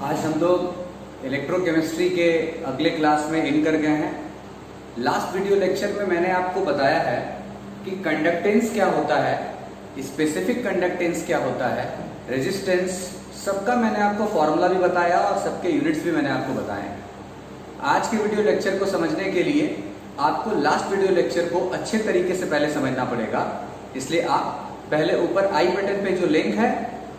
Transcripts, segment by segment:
आज हम लोग इलेक्ट्रोकेमिस्ट्री के अगले क्लास में इन कर गए हैं। लास्ट वीडियो लेक्चर में मैंने आपको बताया है कि कंडक्टेंस क्या होता है, स्पेसिफिक कंडक्टेंस क्या होता है, रेजिस्टेंस, सबका मैंने आपको फॉर्मूला भी बताया और सबके यूनिट्स भी मैंने आपको बताए हैं। आज के वीडियो लेक्चर को समझने के लिए आपको लास्ट वीडियो लेक्चर को अच्छे तरीके से पहले समझना पड़ेगा। इसलिए आप पहले ऊपर आई बटन पे जो लिंक है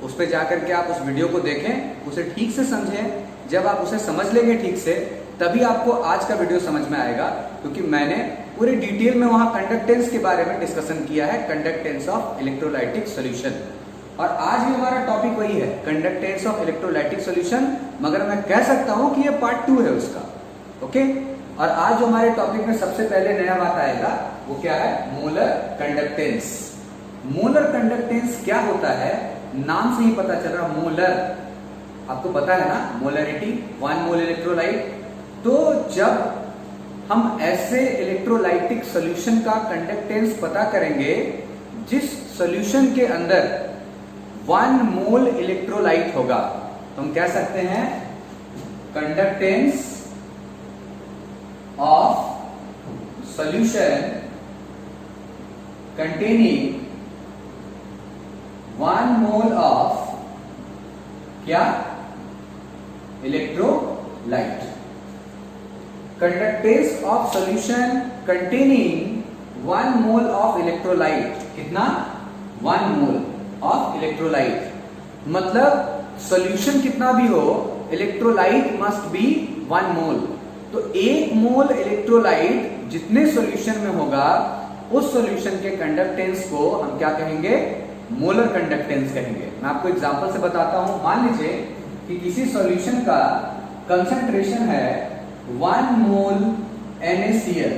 उस पर जाकर के आप उस वीडियो को देखें, उसे ठीक से समझें। जब आप उसे समझ लेंगे ठीक से तभी आपको आज का वीडियो समझ में आएगा, क्योंकि मैंने पूरी डिटेल में वहां कंडक्टेंस के बारे में डिस्कशन किया है, कंडक्टेंस ऑफ इलेक्ट्रोलाइटिक सॉल्यूशन। और आज भी हमारा टॉपिक वही है, कंडक्टेंस ऑफ इलेक्ट्रोलाइटिक सॉल्यूशन, मगर मैं कह सकता हूं कि ये पार्ट 2 है उसका। ओके, और आज जो हमारे टॉपिक में सबसे पहले नया बात आएगा वो क्या है, मोलर कंडक्टेंस। मोलर कंडक्टेंस क्या होता है, नाम से ही पता चल रहा, मोलर, आपको पता है ना, मोलरिटी, 1 मोल इलेक्ट्रोलाइट। तो जब हम ऐसे इलेक्ट्रोलाइटिक सॉल्यूशन का कंडक्टेंस पता करेंगे जिस सॉल्यूशन के अंदर 1 मोल इलेक्ट्रोलाइट होगा, तो हम कह सकते हैं conductance of solution containing 1 mole of क्या, electrolyte. Conductance of solution containing 1 mole of electrolyte, कितना, 1 मोल ऑफ इलेक्ट्रोलाइट। मतलब सॉल्यूशन कितना भी हो, इलेक्ट्रोलाइट मस्ट बी 1 मोल। तो 1 मोल इलेक्ट्रोलाइट जितने सॉल्यूशन में होगा उस सॉल्यूशन के कंडक्टेंस को हम क्या कहेंगे, मोलर कंडक्टेंस कहेंगे। मैं आपको एग्जांपल से बताता हूं। मान लीजिए कि किसी सॉल्यूशन का कंसंट्रेशन है 1 मोल NaCl,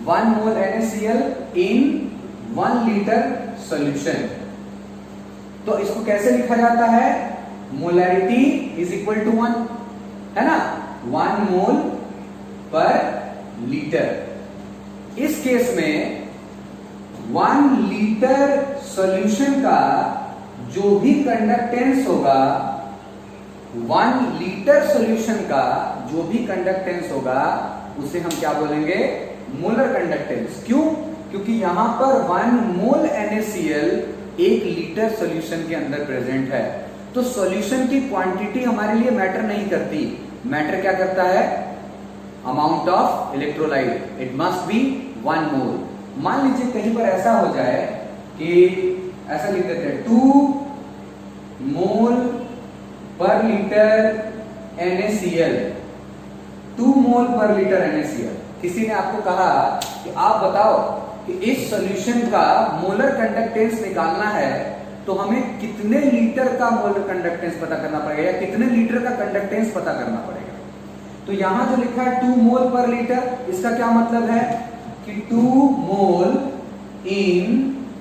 1 मोल NaCl इन 1 लीटर सॉल्यूशन। तो इसको कैसे लिखा जाता है, मोलैरिटी इज इक्वल टू 1, है ना, 1 मोल पर लीटर। इस केस में 1 लीटर सॉल्यूशन का जो भी कंडक्टेंस होगा, 1 लीटर सॉल्यूशन का जो भी कंडक्टेंस होगा उसे हम क्या बोलेंगे, मोलर कंडक्टेंस। क्यों? क्योंकि यहां पर 1 मोल NaCl 1 लीटर सॉल्यूशन के अंदर प्रेजेंट है। तो सॉल्यूशन की क्वांटिटी हमारे लिए मैटर नहीं करती, मैटर क्या करता है, amount of electrolyte, it must be 1 मोल। मान लीजिए कहीं पर ऐसा हो जाए कि ऐसा लिख देते हैं 2 मोल पर लीटर NaCl, 2 मोल पर लीटर NaCl। किसी ने आपको कहा कि आप बताओ कि इस सॉल्यूशन का मोलर कंडक्टेंस निकालना है तो हमें कितने लीटर का मोलर कंडक्टेंस पता करना पड़ेगा, या कितने लीटर का कंडक्टेंस पता करना पड़ेगा। तो यहां जो लिखा है 2 मोल पर लीटर, इसका क्या मतलब है कि 2 मोल इन,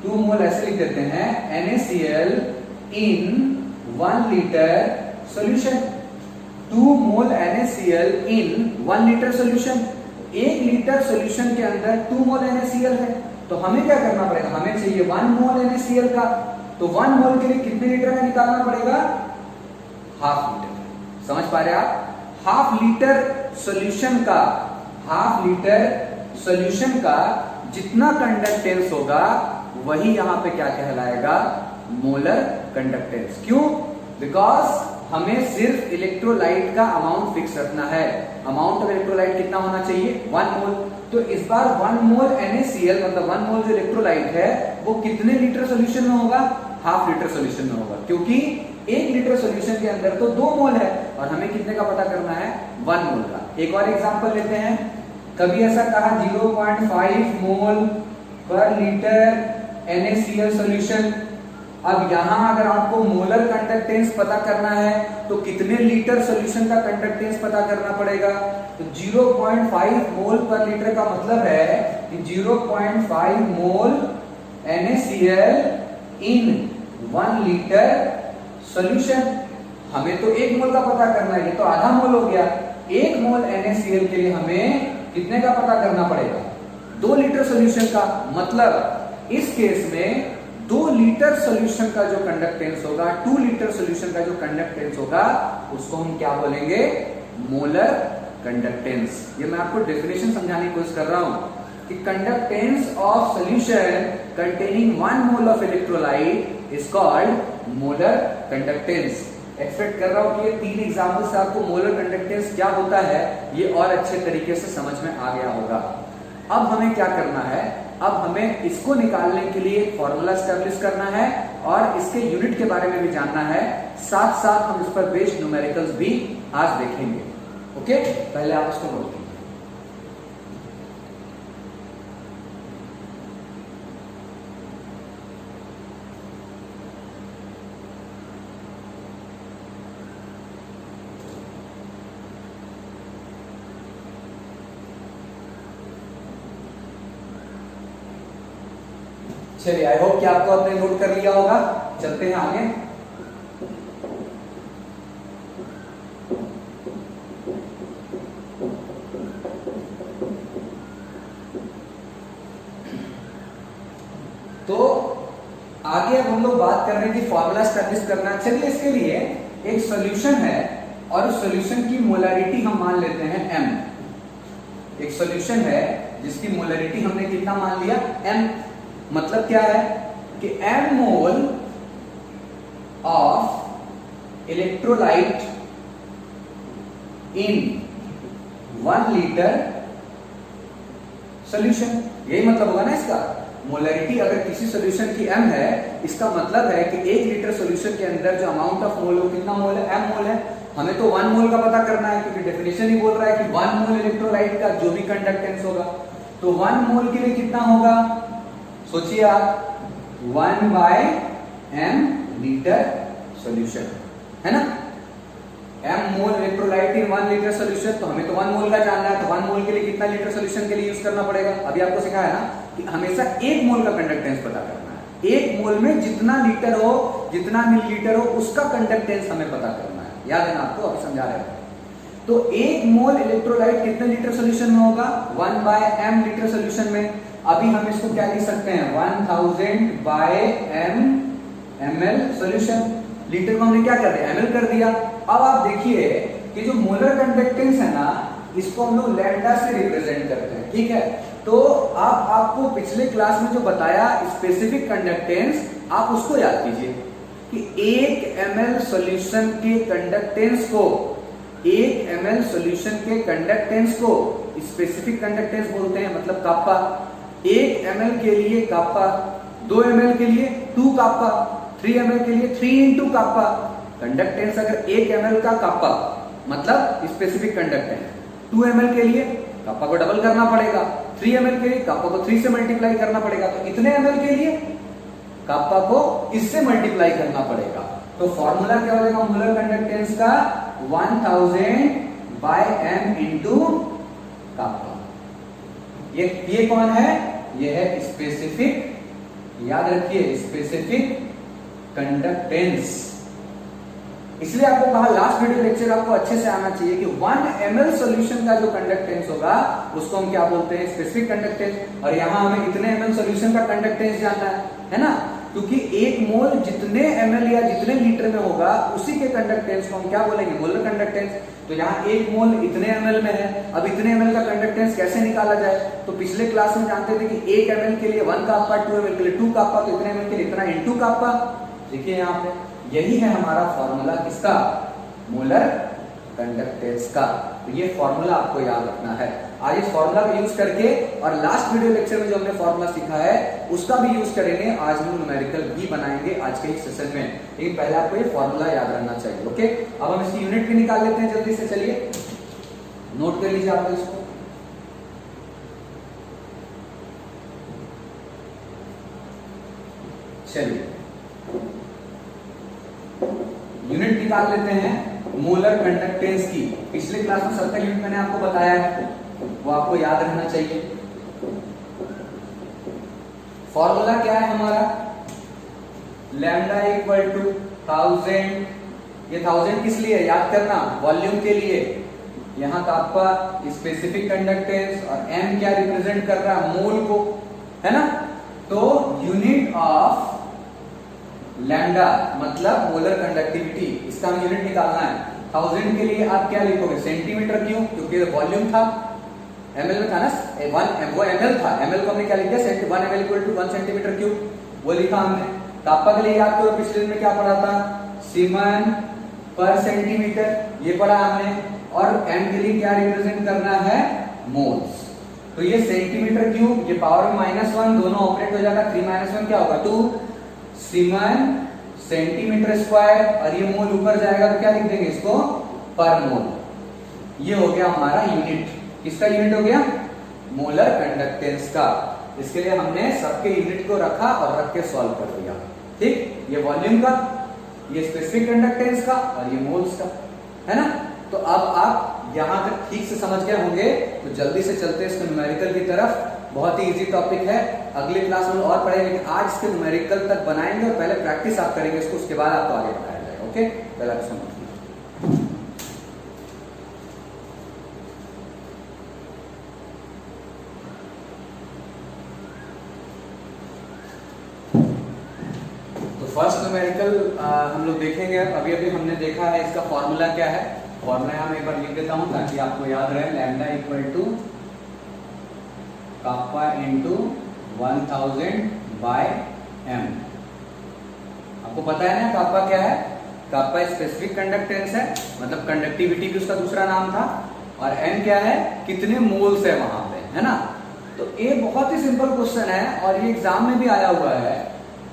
2 मोल ऐसे लिख देते हैं, NaCl इन 1 लीटर सॉल्यूशन। 2 मोल NaCl इन 1 लीटर सॉल्यूशन। 1 लीटर सॉल्यूशन के अंदर 2 मोल NaCl है, तो हमें क्या करना पड़ेगा, हमें चाहिए 1 मोल NaCl का। तो 1 मोल के लिए कितने लीटर का निकालना पड़ेगा, हाफ लीटर। समझ पा रहे आप, हाफ लीटर सॉल्यूशन का, हाफ लीटर सॉल्यूशन का जितना कंडक्टेंस होगा वही यहां पे क्या कहलाएगा, मोलर कंडक्टेंस। क्यों? बिकॉज हमें सिर्फ इलेक्ट्रोलाइट का अमाउंट फिक्स रखना है। अमाउंट ऑफ इलेक्ट्रोलाइट कितना होना चाहिए, 1 मोल। तो इस बार 1 मोल NaCl मतलब 1 मोल जो इलेक्ट्रोलाइट है वो कितने लीटर सॉल्यूशन में होगा, हाफ लीटर सॉल्यूशन में होगा, क्योंकि 1 लीटर सॉल्यूशन के अंदर तो 2 मोल है और हमें कितने का पता करना है, 1 मोल का। एक और एग्जांपल लेते हैं। कभी ऐसा कहा 0.5 मोल पर लीटर NaCl सॉल्यूशन। अब यहां अगर आपको मोलर कंडक्टेंस पता करना है तो कितने लीटर सॉल्यूशन का कंडक्टेंस पता करना पड़ेगा। तो 0.5 मोल पर लीटर का मतलब है कि 0.5 मोल NaCl इन 1 लीटर सॉल्यूशन। हमें तो 1 मोल का पता करना है, ये तो आधा मोल हो गया। 1 मोल NaCl के लिए हमें कितने का पता करना पड़ेगा, 2 लीटर सॉल्यूशन का। मतलब इस केस में 2 लीटर सॉल्यूशन का जो कंडक्टेंस होगा, 2 लीटर सॉल्यूशन का जो कंडक्टेंस होगा, उसको हम क्या बोलेंगे? Molar conductance. ये मैं आपको डेफिनेशन समझाने की कोशिश कर रहा हूं कि conductance of solution containing 1 mole of electrolyte is called molar conductance. Expect कर रहा हूं कि ये 3 एग्जाम्पल से आपको मोलर कंडक्टेंस क्या होता है ये और अच्छे तरीके से समझ में आ गया होगा। अब हमें क्या करना है? अब हमें इसको निकालने के लिए एक फॉर्मूला स्टैब्लिश करना है और इसके यूनिट के बारे में भी जानना है। साथ साथ हम इस पर बेस्ड न्यूमेरिकल्स भी आज देखेंगे। ओके, पहले आप इसको नोट कीजिए। चलिए, आई होप कि आपको आपने नोट कर लिया होगा। चलते हैं आगे। तो आगे अब हम लोग बात कर रहे हैं कि फॉर्मूला स्टैब्लिश करना। चलिए, इसके लिए एक सॉल्यूशन है और उस सॉल्यूशन की मोलैरिटी हम मान लेते हैं m। एक सॉल्यूशन है जिसकी मोलैरिटी हमने कितना मान लिया? m। मतलब क्या है कि m mole of electrolyte in 1 litre solution. यही मतलब होगा ना इसका। मोलैरिटी अगर किसी सॉल्यूशन की m है, इसका मतलब है कि 1 लीटर सॉल्यूशन के अंदर जो अमाउंट ऑफ मोल हो, कितना मोल है? m मोल है। हमें तो 1 मोल का पता करना है क्योंकि डेफिनेशन ही बोल रहा है कि 1 मोल इलेक्ट्रोलाइट का जो भी कंडक्टेंस होगा, तो 1 मोल के लिए कितना होगा? सोचिए आप, 1/m लीटर सॉल्यूशन, है ना। m मोल इलेक्ट्रोलाइट इन 1 लीटर सॉल्यूशन, तो हमें तो 1 मोल का जानना है। तो 1 मोल के लिए कितना लीटर सॉल्यूशन के लिए यूज करना पड़ेगा? अभी आपको सिखाया ना कि हमेशा 1 मोल का कंडक्टेंस पता करना है। 1 मोल में जितना लीटर हो, जितना मिलीलीटर हो, उसका कंडक्टेंस हमें पता करना है। याद है ना आपको? अभी समझा रहे हैं। तो 1 मोल इलेक्ट्रोलाइट कितने लीटर सॉल्यूशन में होगा? 1/m लीटर सॉल्यूशन में। अभी हम इसको क्या लिख सकते हैं? 1000/m ml solution. लीटर को हमने क्या कर दिया? ml कर दिया। अब आप देखिए कि जो मोलर कंडक्टेंस है ना, इसको हम लोग लैम्डा से रिप्रेजेंट करते हैं, ठीक है। तो आपको पिछले क्लास में जो बताया स्पेसिफिक कंडक्टेंस, आप उसको याद कीजिए कि 1 ml सॉल्यूशन के कंडक्टेंस को, 1 ml सॉल्यूशन के कंडक्टेंस को स्पेसिफिक कंडक्टेंस बोलते हैं, मतलब काप्पा। 1 ml के लिए काप्पा, 2 ml के लिए 2 काप्पा, 3 ml के लिए 3 इंटू काप्पा। कंडक्टेंस अगर 1 ml का काप्पा मतलब स्पेसिफिक कंडक्टेंस, 2 ml के लिए काप्पा को डबल करना पड़ेगा, 3 ml के लिए काप्पा को 3 से मल्टीप्लाई करना पड़ेगा, तो इतने ml के लिए काप्पा को इससे मल्टीप्लाई करना पड़ेगा। तो फॉर्मूला क्या हो जाएगा मोलर कंडक्टेंस का? 1000/m into काप्पा। ये कौन है? ये है स्पेसिफिक, याद रखिए, स्पेसिफिक कंडक्टेंस। इसलिए आपको कहा लास्ट वीडियो लेक्चर आपको अच्छे से आना चाहिए कि 1 ml सॉल्यूशन का जो कंडक्टेंस होगा उसको हम क्या बोलते हैं? Specific conductance. और यहां हमें इतने ml सॉल्यूशन का कंडक्टेंस जानना है ना, क्योंकि 1 मोल जितने ml या जितने लीटर में होगा उसी के कंडक्टेंस को हम क्या बोलेंगे? Molar conductance. तो यहाँ 1 मोल इतने ml में है। अब इतने ml का कंडक्टेंस कैसे निकाला जाए? तो पिछले क्लास में जानते थे कि 1 ml के लिए 1 काप्पा, 2 ml के लिए 2 काप्पा, तो इतने ml के लिए इतना इंटू काप्पा। देखिए यहाँ पे यही है हमारा फॉर्मूला, किसका? मोलर कंडक्टेंस का। तो ये फॉर्मूला आपको याद रखना है। आज इस फॉर्मूला को यूज करके और लास्ट वीडियो लेक्चर में जो हमने फॉर्मूला सीखा है उसका भी यूज करेंगे। आज हम न्यूमेरिकल भी बनाएंगे आज के इस सेशन में, लेकिन पहले आपको ये फॉर्मूला याद रहना चाहिए। ओके, अब हम इसकी यूनिट भी निकाल लेते हैं जल्दी से। चलिए नोट कर लीजिए आप इसको। चलिए यूनिट निकाल लेते हैं मोलर कंडक्टेंस की। पिछले क्लास में सबका यूनिट मैंने आपको बताया है, वो आपको याद रहना चाहिए। फॉर्मूला क्या है हमारा? Lambda equal to 1000। ये 1000 किस लिए? याद करना, वॉल्यूम के लिए। यहां का आपका स्पेसिफिक कंडक्टेंस और m क्या रिप्रेजेंट कर रहा है? मोल को, है ना। तो यूनिट ऑफ लैम्डा मतलब मोलर कंडक्टिविटी, इसका हम यूनिट निकालना है। 1000 के लिए आप क्या लिखोगे, सेंटीमीटर क्यूब, क्योंकि वॉल्यूम था, ml में था ना, वो ml था, ml को हमने क्या लिख दिया, 1 ml equal to 1 centimetre cube, वो लिखा हमने। कापा के लिए याद करो पिछले दिन में क्या पढ़ा था, सीमन पर सेंटीमीटर, ये पढ़ा हमने। और m के लिए क्या रिप्रेजेंट करना है, मोल्स। तो ये सेंटीमीटर क्यूब, ये पावर में -1, दोनों ऑपरेट हो जाएगा, 3 - 1 क्या होगा 2 सीमन सेंटीमीटर स्क्वायर, और ये मोल ऊपर जाएगा तो क्या लिख देंगे इसको, पर मोल। ये हो गया हमारा यूनिट, किसका यूनिट हो गया, मोलर कंडक्टेंस का। इसके लिए हमने सबके यूनिट को रखा और रख के सॉल्व कर दिया। ठीक, ये वॉल्यूम का, ये स्पेसिफिक कंडक्टेंस का, और ये मोल्स का, है ना। तो अब आप यहां तक ठीक से समझ गए होंगे, तो जल्दी से चलते हैं इसके न्यूमेरिकल की तरफ। बहुत ही इजी टॉपिक है, अगले क्लास में और पढ़ेंगे, लेकिन आज इसके न्यूमेरिकल तक बनाएंगे और पहले प्रैक्टिस आप करेंगे इसको, उसके बाद आपको आगे बताया जाएगा। ओके, पहला क्वेश्चन फर्स्ट न्यूमेरिकल हम लोग देखेंगे। अभी अभी हमने देखा है इसका फॉर्मूला क्या है, फॉर्मूला यहाँ एक बार लिख देता हूँ ताकि आपको याद रहे, lambda equal to kappa into 1000 by m। आपको पता है ना कापा क्या है, कापा स्पेसिफिक कंडक्टेंस है, मतलब कंडक्टिविटी भी उसका दूसरा नाम था, और m क्या है, कितने मोल्स है वहां पे, है ना। तो ये बहुत ही सिंपल क्वेश्चन है और ये एग्जाम में भी आया हुआ है।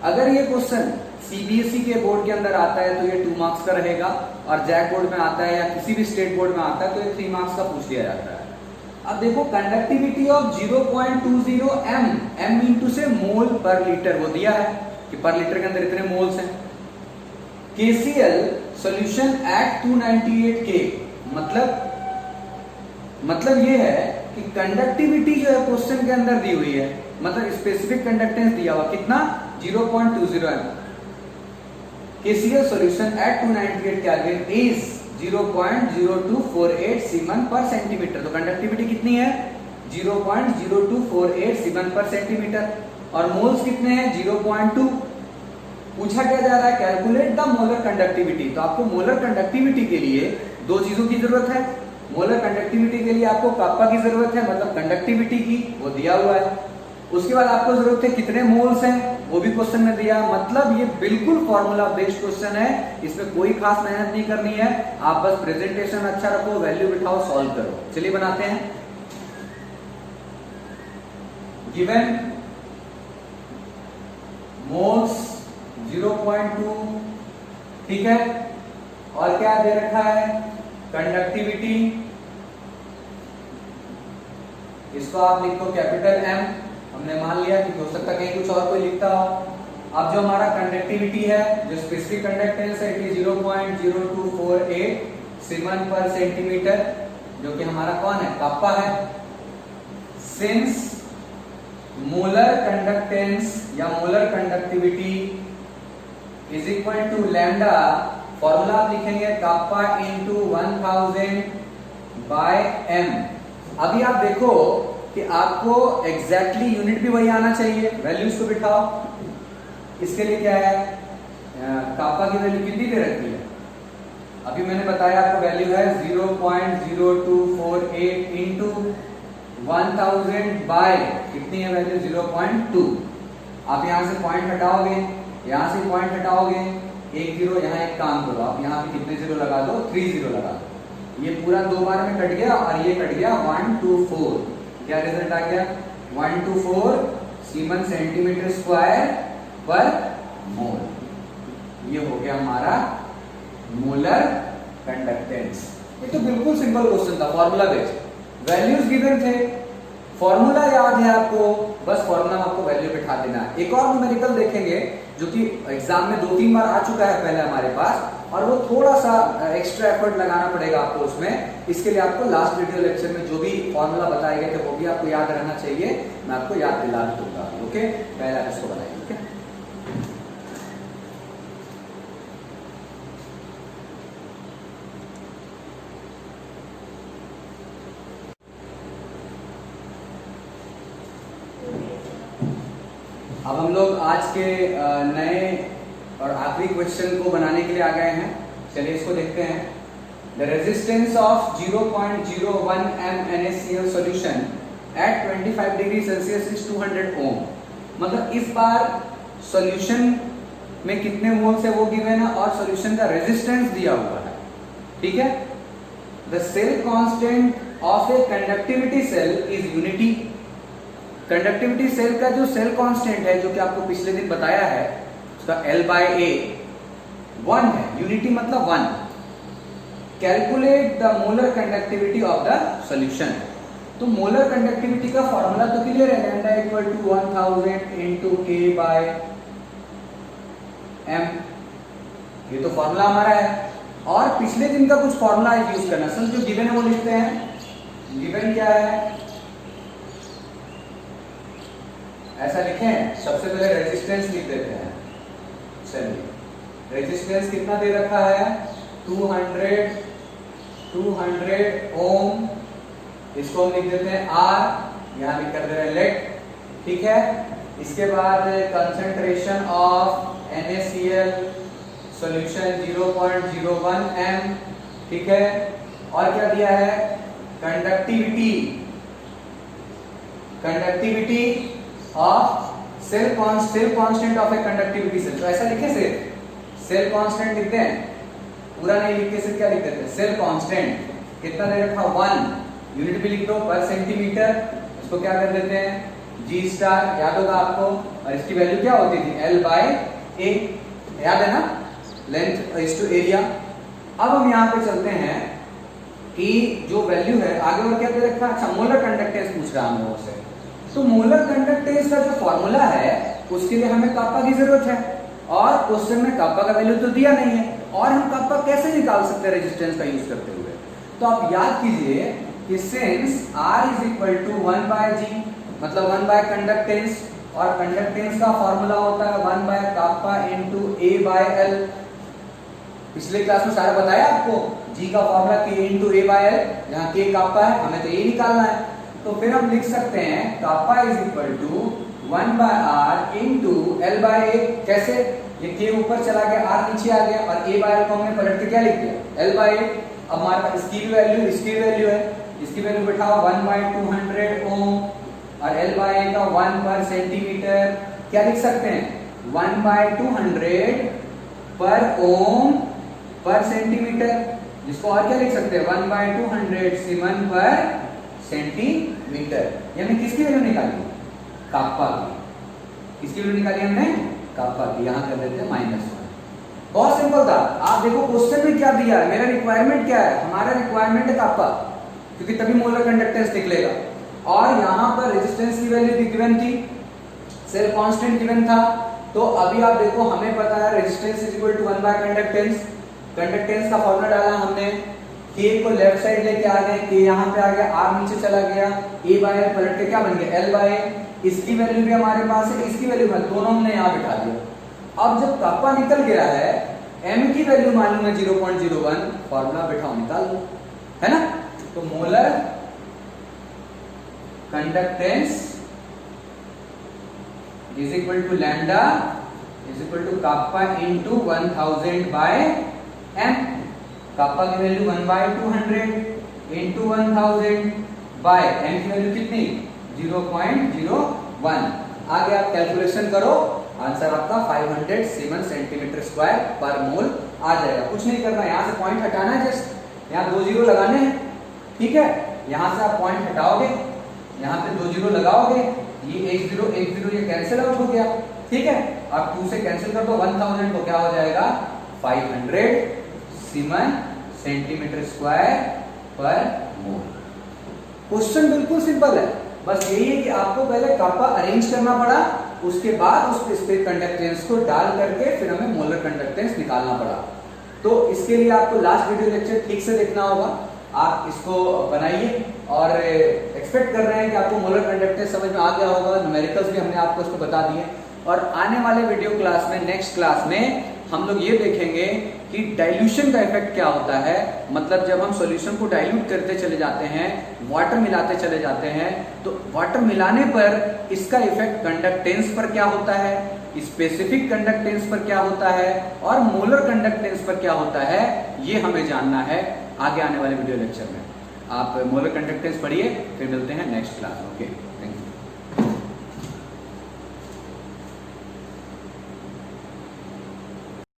अगर ये क्वेश्चन सीबीएसई के बोर्ड के अंदर आता है तो ये 2 मार्क्स का रहेगा, और जैक बोर्ड में आता है या किसी भी स्टेट बोर्ड में आता है तो ये 3 मार्क्स का पूछ लिया जाता है। अब देखो conductivity of 0.20 m, m into से मोल पर लीटर वो दिया है कि पर लीटर के अंदर इतने मोल्स हैं। KCl सॉल्यूशन एट 298 K, मतलब ये है कि कंडक्टिविटी जो है क्वेश्चन के अंदर दी हुई है, मतलब स्पेसिफिक कंडक्टेंस दिया हुआ कितना 0.20 m। KCl solution at 298 Kelvin is 0.0248 siemen per centimetre. तो कंडक्टिविटी कितनी है 0.0248 सीमन पर सेंटीमीटर, और मोल्स कितने हैं 0.2। पूछा क्या जा रहा है, कैलकुलेट द मोलर कंडक्टिविटी। तो आपको मोलर कंडक्टिविटी के लिए दो चीजों की जरूरत है। मोलर कंडक्टिविटी के लिए आपको कापा की जरूरत है, मतलब कंडक्टिविटी की, वो दिया हुआ है। उसके बाद आपको जरूरत है कितने मोल्स हैं, वो भी क्वेश्चन में दिया। मतलब ये बिल्कुल फॉर्मूला बेस्ड क्वेश्चन है, इसमें कोई खास मेहनत नहीं करनी है, आप बस प्रेजेंटेशन अच्छा रखो, वैल्यू बिठाओ, सॉल्व करो। चलिए बनाते हैं। गिवन मोल्स 0.2, ठीक है, और क्या दे रखा है कंडक्टिविटी, इसको आप लिखो कैपिटल M, हमने मान लिया कि हो सकता कहीं कुछ और कोई लिखता हो। अब जो हमारा कंडक्टिविटी है, जो स्पेसिफिक कंडक्टेंस है, it is 0.0248 siemen per centimetre, जो कि हमारा कौन है, कापा है। सिंस मोलर कंडक्टेंस या molar conductivity is equal to lambda, formula आप लिखेंगे कापा इंटू 1000 बाय m। अभी आप देखो कि आपको एग्जैक्टली यूनिट भी वही आना चाहिए, वैल्यूज को बिठाओ। इसके लिए क्या है, कापा की वैल्यू कितनी दे रखी है, अभी मैंने बताया आपको वैल्यू है 0.0248 इंटू 1000 बाय कितनी है वैल्यू 0.2। आप यहां से पॉइंट हटाओगे, यहां से पॉइंट हटाओगे, एक जीरो, यहाँ एक काम करो आप, यहाँ पे कितने जीरो लगा दो, 3 जीरो लगा दो। ये पूरा 2 बार में कट गया और ये कट गया 124। क्या रिजल्ट आ गया 124 सीमन सेंटीमीटर स्क्वायर पर मोल। ये हो गया हमारा मोलर कंडक्टेंस। ये तो बिल्कुल सिंपल क्वेश्चन था, फॉर्मूला बेस्ड, वैल्यूज गिवन थे, फॉर्मूला याद है आपको, बस फॉर्मूला में आपको वैल्यू बिठा देना है। एक और न्यूमेरिकल देखेंगे जो कि एग्जाम में 2-3 बार आ चुका है पहले हमारे पास, और वो थोड़ा सा एक्स्ट्रा एफर्ट लगाना पड़ेगा आपको उसमें। इसके लिए आपको लास्ट वीडियो लेक्चर में जो भी फॉर्मूला बताए गए थे वो भी आपको याद रहना चाहिए, मैं आपको याद दिला दूंगा। ओके, पहले आप इसको बनाइए। ओके, अब हम लोग आज के नए और आखिरी क्वेश्चन को बनाने के लिए आ गए हैं। चलिए इसको देखते हैं। The resistance of 0.01 m NaCl solution at 25 degree Celsius is 200 ओम। मतलब इस बार सॉल्यूशन में कितने मोल्स है वो गिवन है और सॉल्यूशन का रेजिस्टेंस दिया हुआ है। ठीक है। The cell constant of a conductivity cell is unity. Conductivity cell का जो सेल कांस्टेंट है, जो कि आपको पिछले दिन बताया है, उसका L/A 1 है। यूनिटी मतलब 1। Calculate the molar conductivity of the solution. तो मोलर कंडक्टिविटी का फॉर्मूला तो क्लियर है, lambda equal to 1000 into K/m। ये तो फॉर्मूला हमारा है। और पिछले दिन का कुछ फॉर्मूला यूज करना। सर जो गिवन है वो लिखते हैं। गिवन क्या है, ऐसा लिखें। सबसे पहले रेजिस्टेंस लिख देते हैं। चलिए, रेजिस्टेंस कितना दे रखा है, 200 ओम। इसको हम लिख देते हैं R, यहां लिख कर दे रहे हैं लेट। ठीक है। इसके बाद concentration of NaCl solution 0.01 m। ठीक है। और क्या दिया है, conductivity of cell constant of a conductivity cell. तो ऐसा लिखे सेल कांस्टेंट लिखते हैं, पूरा नहीं लिख के सिर्फ क्या लिख देते हैं, सेल कांस्टेंट कितना दे रखा, 1। यूनिट भी लिख दो पर सेंटीमीटर। इसको क्या कर देते हैं, G स्टार, याद होगा आपको। और इसकी वैल्यू क्या होती थी, L/A, याद है ना, लेंथ इज टू एरिया। अब हम यहाँ पे चलते हैं कि जो वैल्यू है आगे और क्या दे रखा। अच्छा, मोलर कंडक्टेंस पूछ रहा हम लोगों से। तो मोलर कंडक्टेंस का जो फॉर्मूला है उसके लिए हमें कापा की जरूरत है, और क्वेश्चन में कापा का वैल्यू तो दिया नहीं है। और हम कापा कैसे निकाल सकते हैं रेजिस्टेंस का यूज करते हुए। तो आप याद कीजिए कि since R is equal to 1/G, मतलब 1 कंडक्टेंस, और कंडक्टेंस का फॉर्मूला होता है 1 कापा इंटू A/L। पिछले क्लास में सारा बताया आपको। G का फॉर्मूला K इंटू A/L, यहाँ K कापा है, हमें तो ये निकालना है। तो फिर हम लिख सकते हैं kappa is equal to 1/R into L/A। कैसे, ये K ऊपर चला गया, R नीचे आ गया, और A/L को हमने पलट के क्या लिख दिया, L/A। अब हमारे पास इसकी भी वैल्यू, इसकी वैल्यू है, इसकी वैल्यू बैठाओ 1/200 ओम, और L/A का 1 पर सेंटीमीटर। क्या लिख सकते हैं, 1/200 पर ओम पर सेंटीमीटर, जिसको और क्या लिख सकते हैं, 1/200 सीमन पर सेंटीमीटर। ये हमने किसकी वैल्यू निकाली, कापा की। किसकी वैल्यू निकाली हमने, कापा की। यहां कर देते हैं -1। बहुत सिंपल था। आप देखो क्वेश्चन में क्या दिया है, मेरा रिक्वायरमेंट क्या है, हमारा रिक्वायरमेंट है कापा, क्योंकि तभी मोलर कंडक्टेंस निकलेगा। और यहाँ पर रेजिस्टेंस की वैल्यू गिवन थी, सेल कांस्टेंट गिवन था। तो अभी आप देखो, हमें पता है resistance is equal to 1 conductance. Conductance का फॉर्मूला डाला हमने, K को लेफ्ट साइड लेके आ गए, K यहाँ पे आ गया, R नीचे चला गया, A/L पलट के क्या बन गया, L/A। इसकी वैल्यू भी हमारे पास है, इसकी वैल्यू दोनों हमने यहाँ बिठा दिया। अब जब कापा निकल गया है, M की वैल्यू मालूम है 0.01, फॉर्मूला बिठाओ निकाल लो, है ना। तो molar conductance is equal to lambda is equal to kappa into 1000/m। Kappa की वैल्यू 1/200 इंटू 1000 बाय m की वैल्यू कितनी, 0.01। आगे आप कैलकुलेशन करो, आंसर आपका 500 सीमन सेंटीमीटर स्क्वायर पर मोल आ जाएगा। कुछ नहीं करना, यहाँ से पॉइंट हटाना है, जस्ट यहाँ 2 जीरो लगाने हैं। ठीक है, यहाँ से आप पॉइंट हटाओगे, यहाँ पे 2 जीरो लगाओगे, ये 1 0 ये कैंसिल आउट हो गया। ठीक है, आप 2 से कैंसिल कर दो, 1000 को क्या हो जाएगा, 500 सीमन सेंटीमीटर स्क्वायर पर मोल। क्वेश्चन बिल्कुल सिंपल है, बस यही है कि आपको पहले कापा अरेंज करना पड़ा, उसके बाद उस पे कंडक्टेंस को डाल करके फिर हमें मोलर कंडक्टेंस निकालना पड़ा। तो इसके लिए आपको लास्ट वीडियो लेक्चर ठीक से देखना होगा। आप इसको बनाइए और एक्सपेक्ट कर रहे हैं कि आपको मोलर कंडक्टेंस समझ में आ गया होगा। न्यूमेरिकल्स भी हमने आपको इसको बता दिए, और आने वाले वीडियो क्लास में, नेक्स्ट क्लास में हम लोग ये देखेंगे कि डाइल्यूशन का इफेक्ट क्या होता है। मतलब जब हम सॉल्यूशन को डाइल्यूट करते चले जाते हैं, वाटर मिलाते चले जाते हैं, तो वाटर मिलाने पर इसका इफेक्ट कंडक्टेंस पर क्या होता है, स्पेसिफिक कंडक्टेंस पर क्या होता है और मोलर कंडक्टेंस पर क्या होता है, ये हमें जानना है आगे आने वाले वीडियो लेक्चर में। आप मोलर कंडक्टेंस पढ़िए, फिर मिलते हैं नेक्स्ट क्लास में। Okay, thank you.